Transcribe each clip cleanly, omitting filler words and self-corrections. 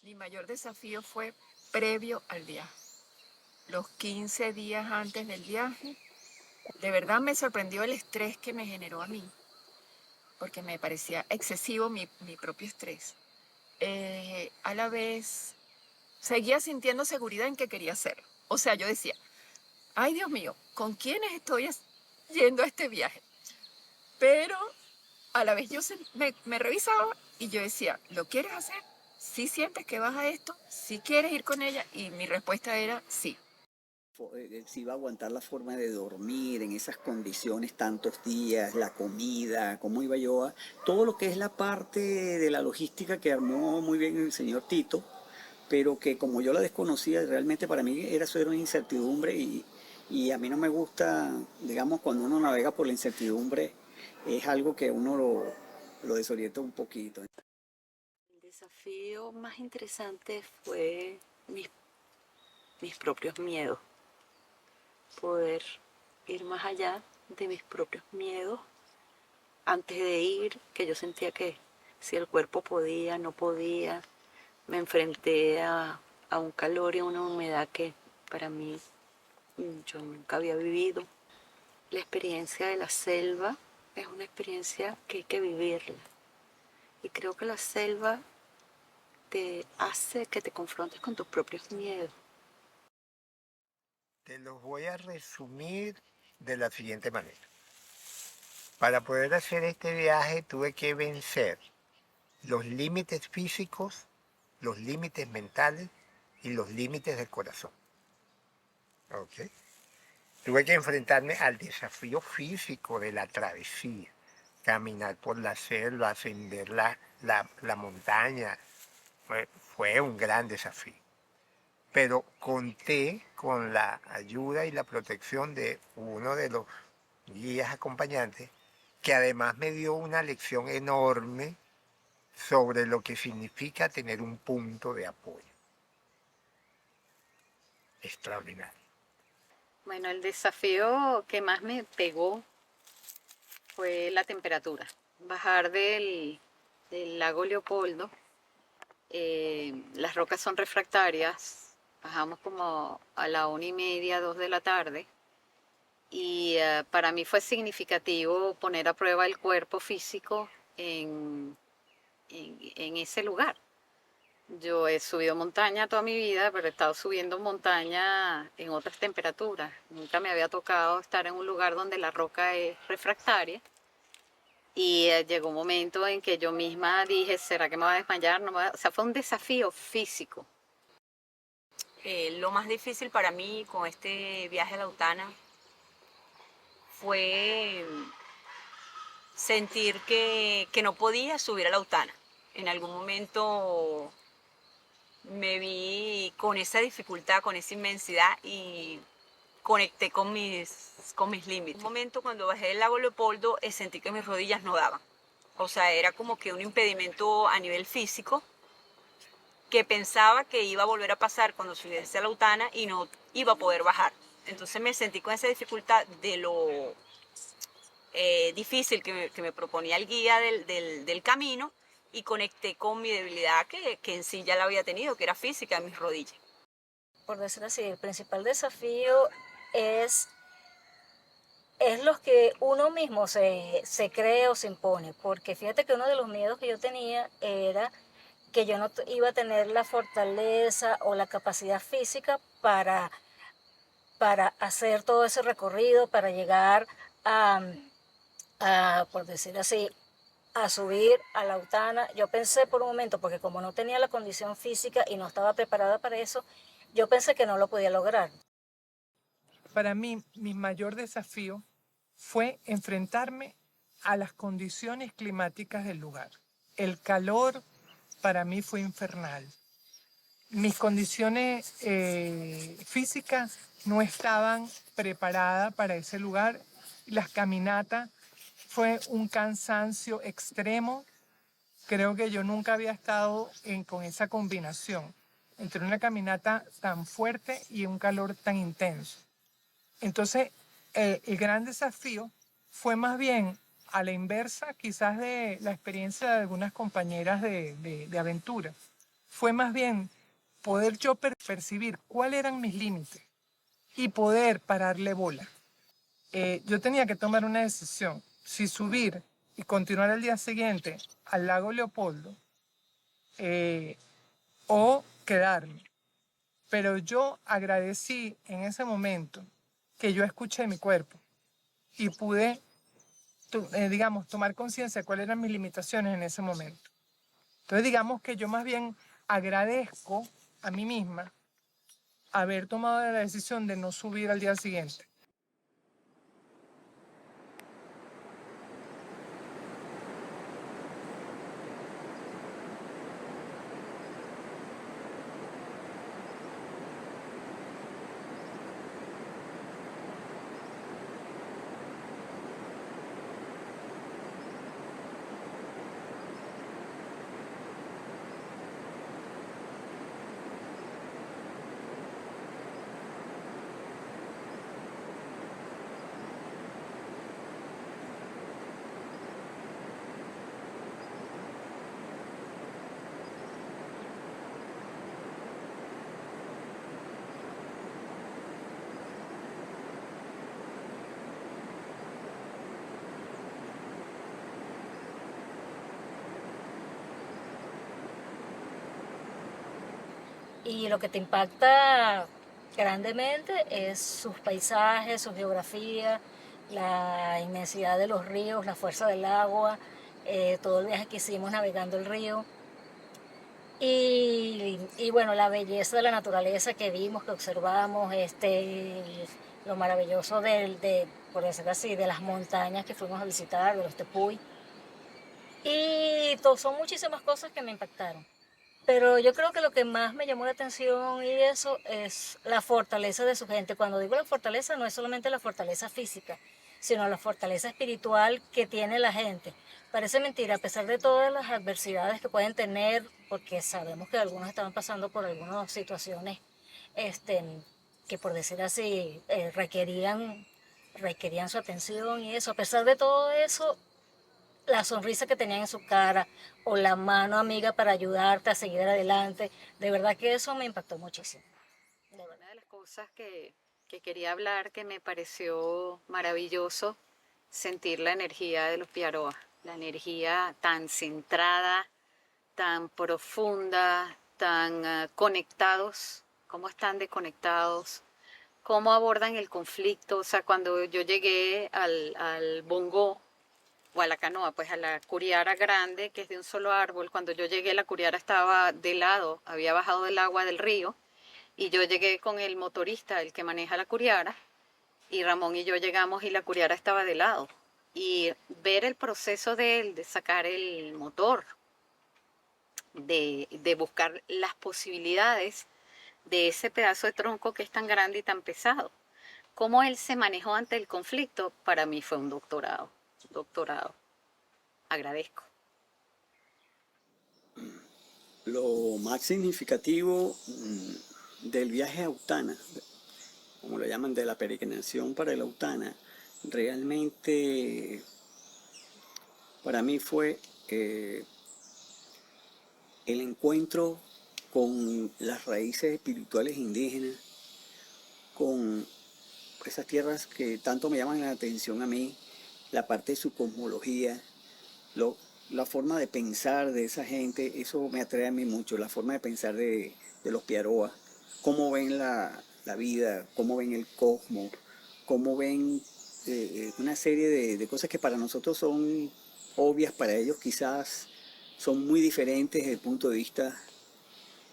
Mi mayor desafío fue previo al viaje. Los 15 días antes del viaje, de verdad me sorprendió el estrés que me generó a mí, porque me parecía excesivo mi propio estrés. A la vez, seguía sintiendo seguridad en que quería hacerlo. O sea, yo decía, ay Dios mío, ¿con quiénes estoy yendo a este viaje? Pero a la vez yo me revisaba y yo decía, ¿lo quieres hacer? ¿Sí sientes que vas a esto? ¿Sí quieres ir con ella? Y mi respuesta era sí. Si iba a aguantar la forma de dormir en esas condiciones tantos días, la comida, cómo iba yo a... Todo lo que es la parte de la logística que armó muy bien el señor Tito, pero que como yo la desconocía, realmente para mí era solo una incertidumbre y a mí no me gusta, digamos, cuando uno navega por la incertidumbre, es algo que uno lo desorienta un poquito. El desafío más interesante fue mis propios miedos, poder ir más allá de mis propios miedos antes de ir, que yo sentía que si el cuerpo podía, no podía. Me enfrenté a un calor y a una humedad que para mí yo nunca había vivido. La experiencia de la selva es una experiencia que hay que vivirla. Y creo que la selva te hace que te confrontes con tus propios miedos. Te los voy a resumir de la siguiente manera. Para poder hacer este viaje tuve que vencer los límites físicos, los límites mentales y los límites del corazón. ¿Ok? Tuve que enfrentarme al desafío físico de la travesía, caminar por la selva, ascender la montaña. Fue un gran desafío. Pero conté con la ayuda y la protección de uno de los guías acompañantes, que además me dio una lección enorme sobre lo que significa tener un punto de apoyo. Extraordinario. Bueno, el desafío que más me pegó fue la temperatura. Bajar del lago Leopoldo Las rocas son refractarias. Bajamos como a la 1:30, 2 de la tarde. Y para mí fue significativo poner a prueba el cuerpo físico en ese lugar. Yo he subido montaña toda mi vida, pero he estado subiendo montaña en otras temperaturas. Nunca me había tocado estar en un lugar donde la roca es refractaria. Y llegó un momento en que yo misma dije, ¿será que me voy a desmayar? No me voy a... O sea, fue un desafío físico. Lo más difícil para mí con este viaje a la Lautana fue sentir que no podía subir a la Lautana. En algún momento me vi con esa dificultad, con esa inmensidad y conecté con mis límites. Un momento cuando bajé del lago Leopoldo sentí que mis rodillas no daban. O sea, era como que un impedimento a nivel físico que pensaba que iba a volver a pasar cuando subiese a la Lautana y no iba a poder bajar. Entonces me sentí con esa dificultad de lo difícil que me proponía el guía del camino y conecté con mi debilidad que en sí ya la había tenido, que era física en mis rodillas. Por decirlo así, el principal desafío es, es lo que uno mismo se cree o se impone, porque fíjate que uno de los miedos que yo tenía era que yo no iba a tener la fortaleza o la capacidad física para hacer todo ese recorrido, para llegar por decir así, a subir a la Lautana. Yo pensé por un momento, porque como no tenía la condición física y no estaba preparada para eso, yo pensé que no lo podía lograr. Para mí, mi mayor desafío fue enfrentarme a las condiciones climáticas del lugar. El calor para mí fue infernal. Mis condiciones físicas no estaban preparadas para ese lugar. Las caminatas fue un cansancio extremo. Creo que yo nunca había estado con esa combinación entre una caminata tan fuerte y un calor tan intenso. Entonces, el gran desafío fue más bien a la inversa, quizás de la experiencia de algunas compañeras de aventura. Fue más bien poder yo percibir cuáles eran mis límites y poder pararle bola. Yo tenía que tomar una decisión, si subir y continuar al día siguiente al lago Leopoldo o quedarme. Pero yo agradecí en ese momento que yo escuché mi cuerpo y pude, digamos, tomar conciencia de cuáles eran mis limitaciones en ese momento. Entonces, digamos que yo más bien agradezco a mí misma haber tomado la decisión de no subir al día siguiente. Y lo que te impacta grandemente es sus paisajes, su geografía, la inmensidad de los ríos, la fuerza del agua, todo el viaje que hicimos navegando el río. Y bueno, la belleza de la naturaleza que vimos, que observamos, lo maravilloso por decirlo así, de las montañas que fuimos a visitar, de los Tepuy. Y son muchísimas cosas que me impactaron. Pero yo creo que lo que más me llamó la atención y eso es la fortaleza de su gente. Cuando digo la fortaleza, no es solamente la fortaleza física, sino la fortaleza espiritual que tiene la gente. Parece mentira, a pesar de todas las adversidades que pueden tener, porque sabemos que algunos estaban pasando por algunas situaciones este, que, por decir así, requerían su atención y eso. A pesar de todo eso, la sonrisa que tenían en su cara o la mano amiga para ayudarte a seguir adelante. De verdad que eso me impactó muchísimo. De verdad. Una de las cosas que quería hablar, que me pareció maravilloso, sentir la energía de los Piaroa, la energía tan centrada, tan profunda, tan conectados, cómo están desconectados, cómo abordan el conflicto. O sea, cuando yo llegué al bongo o a la canoa, pues a la curiara grande, que es de un solo árbol, cuando yo llegué la curiara estaba de lado, había bajado del agua del río, y yo llegué con el motorista, el que maneja la curiara, y Ramón y yo llegamos y la curiara estaba de lado. Y ver el proceso de él, de sacar el motor, de buscar las posibilidades de ese pedazo de tronco que es tan grande y tan pesado. Cómo él se manejó ante el conflicto, para mí fue un doctorado. Doctorado. Agradezco. Lo más significativo del viaje a Autana, como lo llaman, de la peregrinación para el Autana, realmente para mí fue el encuentro con las raíces espirituales indígenas, con esas tierras que tanto me llaman la atención a mí, la parte de su cosmología, lo, la forma de pensar de esa gente, eso me atrae a mí mucho, la forma de pensar de los Piaroa, cómo ven la vida, cómo ven el cosmos, cómo ven una serie de cosas que para nosotros son obvias, para ellos quizás son muy diferentes desde el punto de vista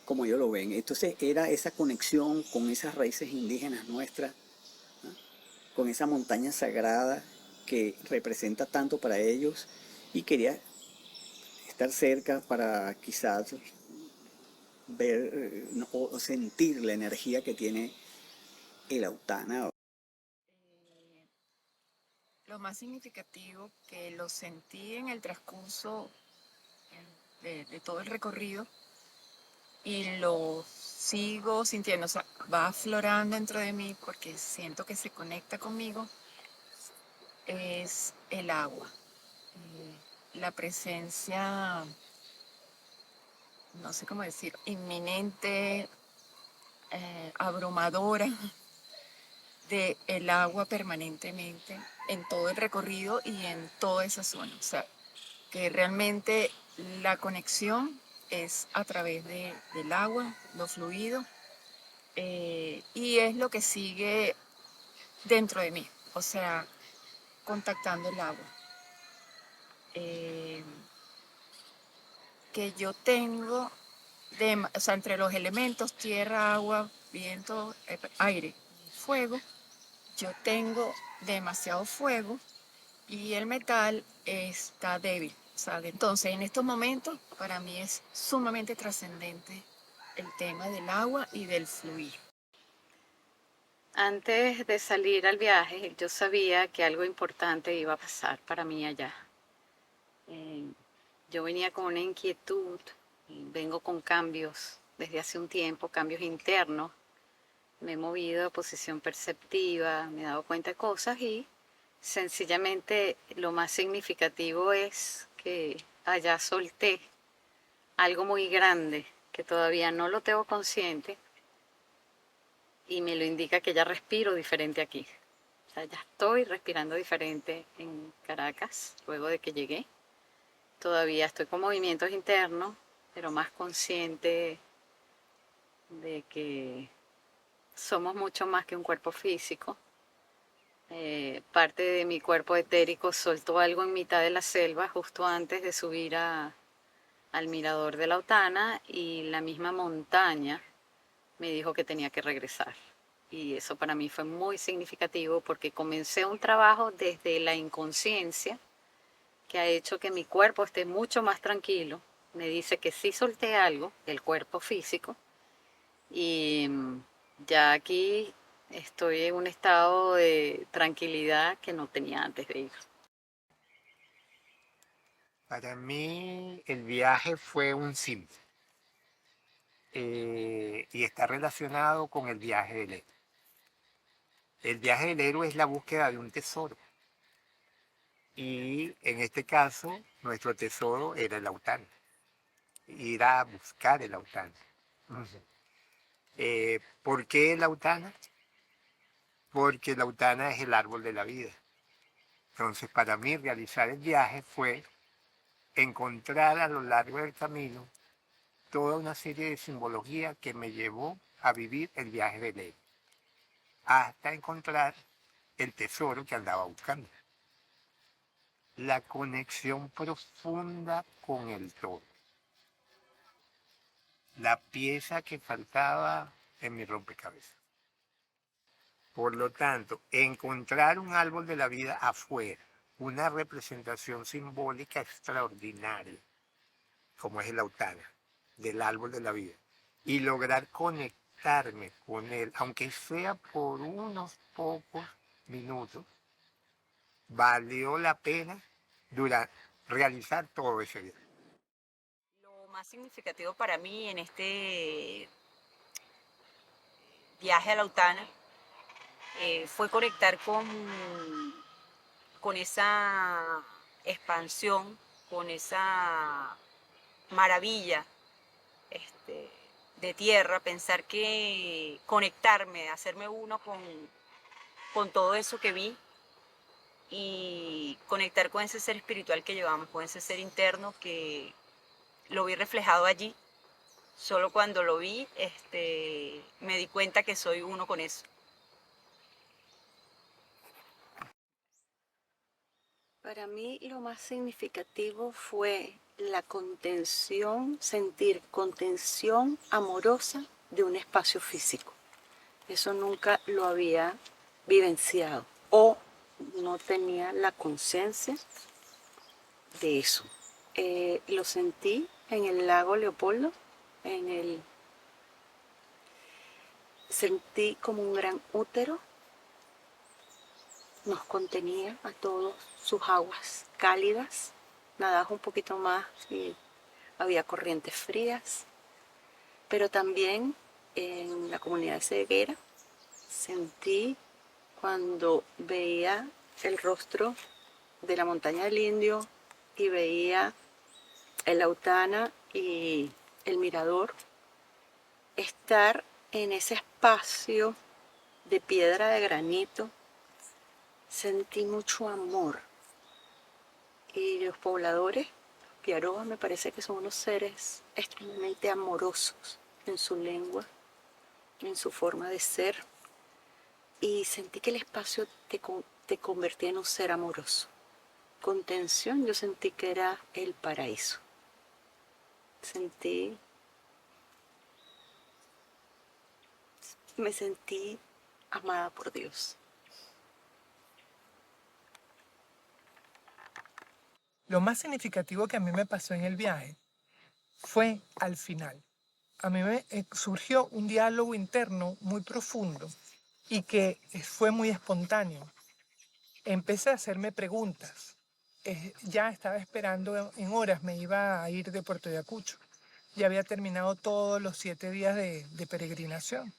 como ellos lo ven. Entonces era esa conexión con esas raíces indígenas nuestras, ¿no? Con esa montaña sagrada que representa tanto para ellos, y quería estar cerca para quizás ver o sentir la energía que tiene el Autana. Lo más significativo que lo sentí en el transcurso de todo el recorrido y lo sigo sintiendo, o sea, va aflorando dentro de mí porque siento que se conecta conmigo, es el agua. La presencia, no sé cómo decir, inminente, abrumadora de el agua permanentemente en todo el recorrido y en toda esa zona. O sea, que realmente la conexión es a través del agua, lo fluido, y es lo que sigue dentro de mí, o sea, contactando el agua. Eh, que yo tengo, o sea, entre los elementos, tierra, agua, viento, aire, fuego, yo tengo demasiado fuego y el metal está débil. O sea, entonces en estos momentos para mí es sumamente trascendente el tema del agua y del fluir. Antes de salir al viaje, yo sabía que algo importante iba a pasar para mí allá. Yo venía con una inquietud, vengo con cambios desde hace un tiempo, cambios internos. Me he movido de posición perceptiva, me he dado cuenta de cosas y sencillamente lo más significativo es que allá solté algo muy grande que todavía no lo tengo consciente y me lo indica que ya respiro diferente aquí. O sea, ya estoy respirando diferente en Caracas luego de que llegué. Todavía estoy con movimientos internos, pero más consciente de que somos mucho más que un cuerpo físico. Parte de mi cuerpo etérico soltó algo en mitad de la selva justo antes de subir al mirador de la Autana, y la misma montaña me dijo que tenía que regresar. Y eso para mí fue muy significativo porque comencé un trabajo desde la inconsciencia que ha hecho que mi cuerpo esté mucho más tranquilo. Me dice que sí solté algo, el cuerpo físico, y ya aquí estoy en un estado de tranquilidad que no tenía antes de ir. Para mí el viaje fue un símbolo y está relacionado con el viaje del héroe. El viaje del héroe es la búsqueda de un tesoro. Y en este caso, nuestro tesoro era el Autana, ir a buscar el Autana. Ujú. ¿Por qué el Autana? Porque el Autana es el árbol de la vida. Entonces, para mí realizar el viaje fue encontrar a lo largo del camino toda una serie de simbología que me llevó a vivir el viaje de ley, hasta encontrar el tesoro que andaba buscando. La conexión profunda con el todo. La pieza que faltaba en mi rompecabezas. Por lo tanto, encontrar un árbol de la vida afuera, una representación simbólica extraordinaria, como es el Autana, del árbol de la vida, y lograr conectarme con él, aunque sea por unos pocos minutos, valió la pena realizar todo ese viaje. Lo más significativo para mí en este viaje a la Lautana fue conectar con esa expansión, con esa maravilla este, de tierra, pensar que conectarme, hacerme uno con todo eso que vi y conectar con ese ser espiritual que llevamos, con ese ser interno que lo vi reflejado allí. Solo cuando lo vi, me di cuenta que soy uno con eso. Para mí lo más significativo fue la contención, sentir contención amorosa de un espacio físico. Eso nunca lo había vivenciado o no tenía la conciencia de eso. Lo sentí en el lago Leopoldo, sentí como un gran útero nos contenía a todos, sus aguas cálidas, nadabas un poquito más y había corrientes frías, pero también en la comunidad de Ceguera sentí cuando veía el rostro de la montaña del Indio y veía el Autana y el mirador, estar en ese espacio de piedra de granito, sentí mucho amor. Y los pobladores, los Piaroas, me parece que son unos seres extremadamente amorosos en su lengua, en su forma de ser. Y sentí que el espacio te convertía en un ser amoroso. Contención, yo sentí que era el paraíso. Me sentí amada por Dios. Lo más significativo que a mí me pasó en el viaje fue al final. A mí me surgió un diálogo interno muy profundo y que fue muy espontáneo. Empecé a hacerme preguntas. Ya estaba esperando en horas, me iba a ir de Puerto Ayacucho. Ya había terminado todos los 7 días de peregrinación.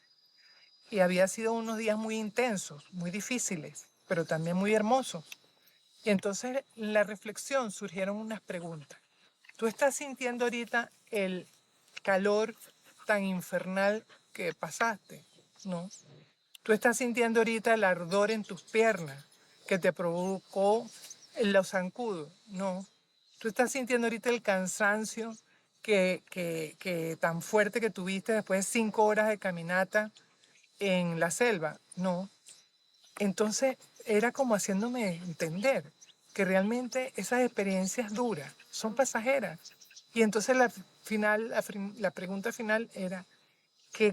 Y había sido unos días muy intensos, muy difíciles, pero también muy hermosos. Y entonces en la reflexión surgieron unas preguntas. ¿Tú estás sintiendo ahorita el calor tan infernal que pasaste? No. ¿Tú estás sintiendo ahorita el ardor en tus piernas que te provocó los zancudos? No. ¿Tú estás sintiendo ahorita el cansancio que tan fuerte que tuviste después de 5 horas de caminata en la selva? No. Entonces era como haciéndome entender que realmente esas experiencias duras son pasajeras. Y entonces la pregunta final era,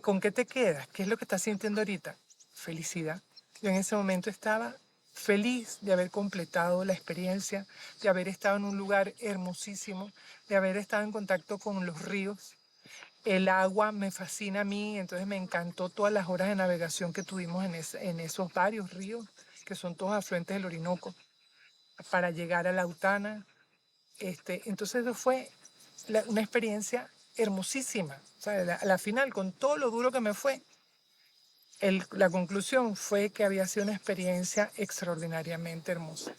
¿con qué te quedas? ¿Qué es lo que estás sintiendo ahorita? Felicidad. Yo en ese momento estaba feliz de haber completado la experiencia, de haber estado en un lugar hermosísimo, de haber estado en contacto con los ríos. El agua me fascina a mí, entonces me encantó todas las horas de navegación que tuvimos en esos varios ríos, que son todos afluentes del Orinoco, para llegar a la Lautana. Entonces eso fue una experiencia hermosísima. O sea, a la final, con todo lo duro que me fue, la conclusión fue que había sido una experiencia extraordinariamente hermosa.